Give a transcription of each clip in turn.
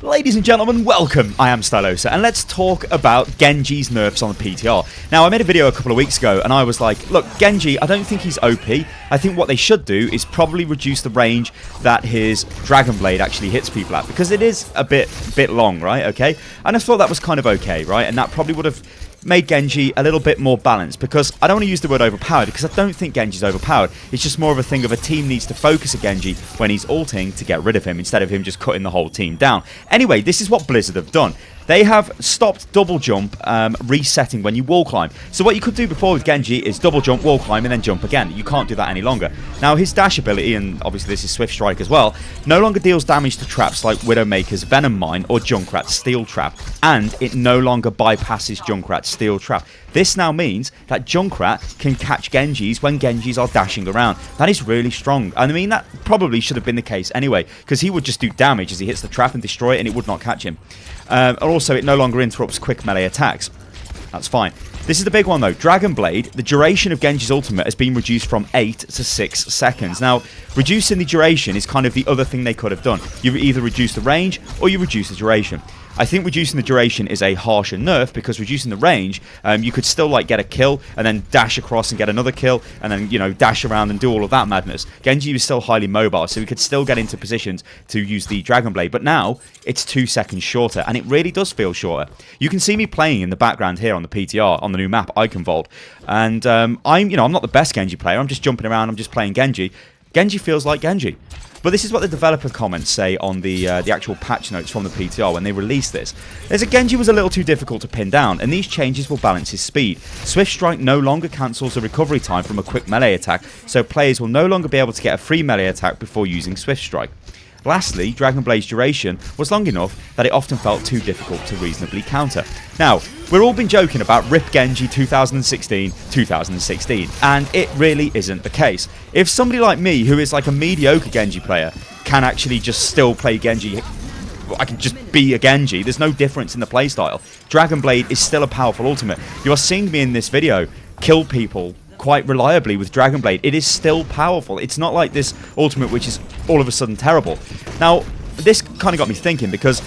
Ladies and gentlemen, welcome. I am Stylosa, and let's talk about Genji's nerfs on the PTR. Now, I made a video a couple of weeks ago, and I was like, look, Genji, I don't think he's OP. I think what they should do is probably reduce the range that his Dragon Blade actually hits people at, because it is a bit long, right? Okay, and I thought that was kind of okay, right? And that probably would have made Genji a little bit more balanced, because I don't want to use the word overpowered, because I don't think Genji's overpowered. It's just more of a thing of a team needs to focus at Genji when he's ulting to get rid of him, instead of him just cutting the whole team down. Anyway, this is what Blizzard have done. They have stopped double jump resetting when you wall climb. So what you could do before with Genji is double jump, wall climb, and then jump again. You can't do that any longer. Now, his dash ability, and obviously this is Swift Strike as well, no longer deals damage to traps like Widowmaker's Venom Mine or Junkrat's Steel Trap, and it no longer bypasses Junkrat's Steel Trap. This now means that Junkrat can catch Genjis when Genjis are dashing around. That is really strong. And I mean, that probably should have been the case anyway, because he would just do damage as he hits the trap and destroy it, and it would not catch him. And also, it no longer interrupts quick melee attacks. That's fine. This is the big one though. Dragon Blade, the duration of Genji's ultimate has been reduced from 8 to 6 seconds. Now, reducing the duration is kind of the other thing they could have done. You either reduce the range or you reduce the duration. I think reducing the duration is a harsher nerf, because reducing the range, you could still like get a kill and then dash across and get another kill and then, you know, dash around and do all of that madness. Genji was still highly mobile, so he could still get into positions to use the Dragon Blade, but now it's 2 seconds shorter, and it really does feel shorter. You can see me playing in the background here on the PTR on the new map Iconvolt, and I'm not the best Genji player. I'm just jumping around, I'm just playing Genji. Genji feels like Genji. But this is what the developer comments say on the actual patch notes from the PTR when they released this. There's a Genji was a little too difficult to pin down, and these changes will balance his speed. Swift Strike no longer cancels the recovery time from a quick melee attack, so players will no longer be able to get a free melee attack before using Swift Strike. Lastly, Dragon Blade's duration was long enough that it often felt too difficult to reasonably counter. Now, we've all been joking about R.I.P Genji 2016, and it really isn't the case. If somebody like me, who is like a mediocre Genji player, can actually just still play Genji, I can just be a Genji, there's no difference in the playstyle. Dragon Blade is still a powerful ultimate. You are seeing me in this video kill people quite reliably with Dragon Blade. It is still powerful. It's not like this ultimate which is all of a sudden terrible. Now, this kind of got me thinking, because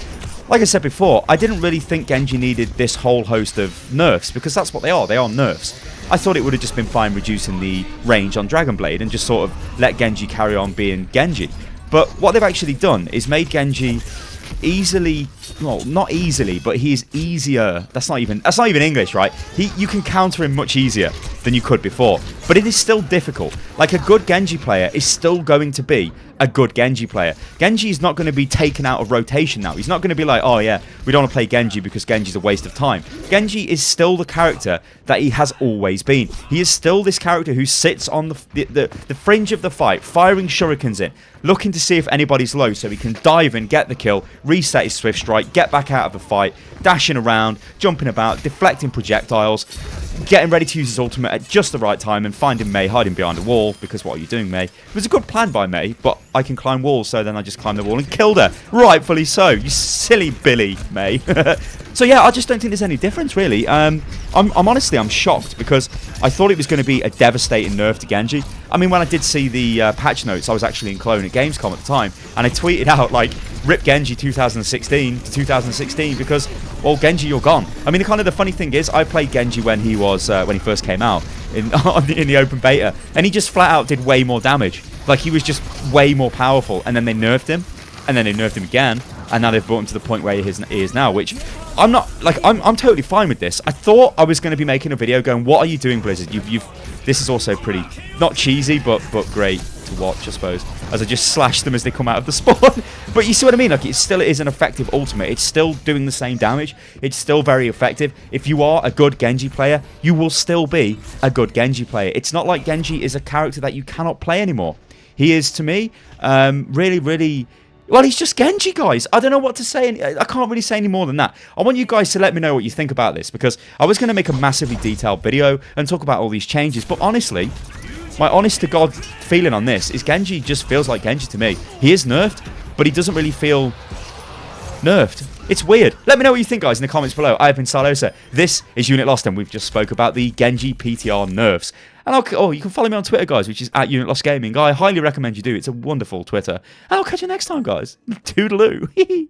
like I said before, I didn't really think Genji needed this whole host of nerfs, because that's what they are nerfs. I thought it would have just been fine reducing the range on Dragon Blade and just sort of let Genji carry on being Genji. But what they've actually done is made Genji easily, well, not easily, but he is easier. That's not even English, right? You can counter him much easier than you could before, but it is still difficult. Like, a good Genji player is still going to be a good Genji player. Genji is not going to be taken out of rotation now. He's not going to be like, oh yeah, we don't want to play Genji because Genji's a waste of time. Genji is still the character that he has always been. He is still this character who sits on the fringe of the fight, firing shurikens in, looking to see if anybody's low so he can dive in, get the kill, reset his Swift Strike, get back out of the fight, dashing around, jumping about, deflecting projectiles, getting ready to use his ultimate at just the right time, and finding Mei hiding behind a wall, because what are you doing, Mei? It was a good plan by Mei, but I can climb walls, so then I just climbed the wall and killed her. Rightfully so. You silly Billy, Mei. So yeah, I just don't think there's any difference, really. I'm honestly, I'm shocked, because I thought it was going to be a devastating nerf to Genji. I mean, when I did see the patch notes, I was actually in Cologne at Gamescom at the time, and I tweeted out, like, R.I.P Genji 2016 to 2016, because, well, Genji, you're gone. I mean, the funny thing is, I played Genji when he was when he first came out in the open beta, and he just flat out did way more damage. Like, he was just way more powerful, and then they nerfed him, and then they nerfed him again, and now they've brought him to the point where he is now, which I'm not, like, I'm totally fine with this. I thought I was going to be making a video going, what are you doing, Blizzard? This is also pretty, not cheesy, but great to watch, I suppose, as I just slash them as they come out of the spawn. But you see what I mean? Like, it still is an effective ultimate. It's still doing the same damage. It's still very effective. If you are a good Genji player, you will still be a good Genji player. It's not like Genji is a character that you cannot play anymore. He is, to me, really, really... Well, he's just Genji, guys. I don't know what to say. I can't really say any more than that. I want you guys to let me know what you think about this, because I was going to make a massively detailed video and talk about all these changes, but honestly, my honest-to-God feeling on this is Genji just feels like Genji to me. He is nerfed, but he doesn't really feel nerfed. It's weird. Let me know what you think, guys, in the comments below. I have been Stylosa. This is Unit Lost, and we've just spoke about the Genji PTR nerfs. And you can follow me on Twitter, guys, which is @UnitLostGaming. I highly recommend you do. It's a wonderful Twitter. And I'll catch you next time, guys. Toodaloo.